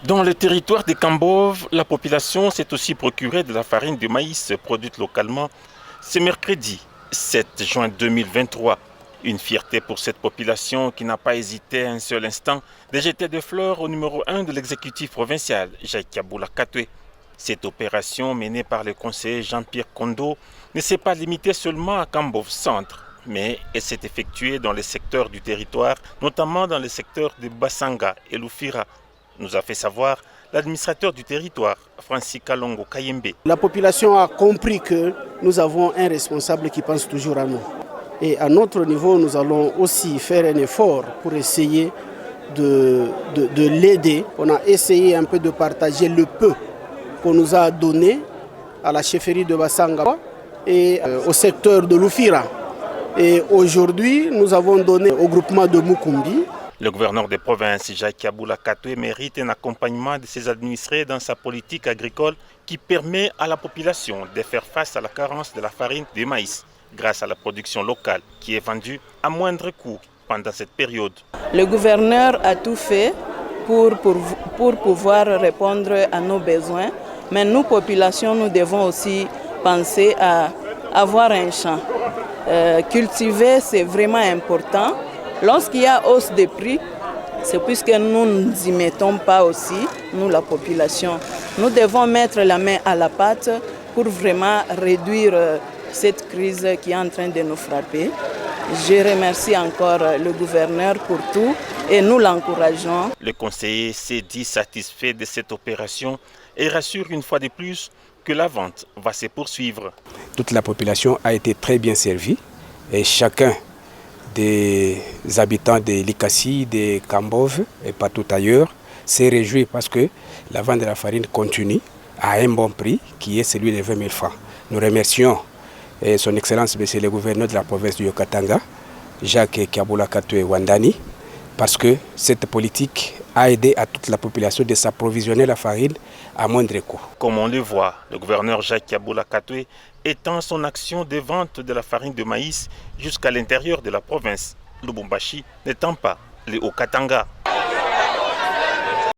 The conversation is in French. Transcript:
Dans le territoire des Kambove, la population s'est aussi procurée de la farine de maïs produite localement ce mercredi 7 juin 2023. Une fierté pour cette population qui n'a pas hésité un seul instant de jeter des fleurs au numéro 1 de l'exécutif provincial, Jacques Aboula Katoué. Cette opération menée par le conseiller Jean-Pierre Kondo ne s'est pas limitée seulement à Kambove Centre, mais elle s'est effectuée dans les secteurs du territoire, notamment dans les secteurs de Bassanga et Loufira, nous a fait savoir l'administrateur du territoire, Francis Kalongo Kayembe. La population a compris que nous avons un responsable qui pense toujours à nous. Et à notre niveau, nous allons aussi faire un effort pour essayer de l'aider. On a essayé un peu de partager le peu qu'on nous a donné à la chefferie de Bassanga et au secteur de Loufira. Et aujourd'hui, nous avons donné au groupement de Mukumbi. Le gouverneur des provinces, Jacques Aboula Katoué, mérite un accompagnement de ses administrés dans sa politique agricole qui permet à la population de faire face à la carence de la farine de maïs grâce à la production locale qui est vendue à moindre coût pendant cette période. Le gouverneur a tout fait pour pouvoir répondre à nos besoins, mais nous, population, nous devons aussi penser à avoir un champ. Cultiver, c'est vraiment important. Lorsqu'il y a hausse des prix, c'est puisque nous ne nous y mettons pas aussi, nous la population. Nous devons mettre la main à la pâte pour vraiment réduire cette crise qui est en train de nous frapper. Je remercie encore le gouverneur pour tout et nous l'encourageons. Le conseiller s'est dit satisfait de cette opération et rassure une fois de plus que la vente va se poursuivre. Toute la population a été très bien servie et chacun des habitants de Likassi, de Kambove et partout ailleurs s'est réjoui parce que la vente de la farine continue à un bon prix qui est celui de 20 000 francs. Nous remercions son Excellence Monsieur le gouverneur de la province du Haut-Katanga, Jacques Aboula Katoué Wandani, parce que cette politique a aidé à toute la population de s'approvisionner la farine à moindre coût. Comme on le voit, le gouverneur Jacques Aboula Katoué étend son action de vente de la farine de maïs jusqu'à l'intérieur de la province, Lubumbashi n'étant pas le Haut-Katanga.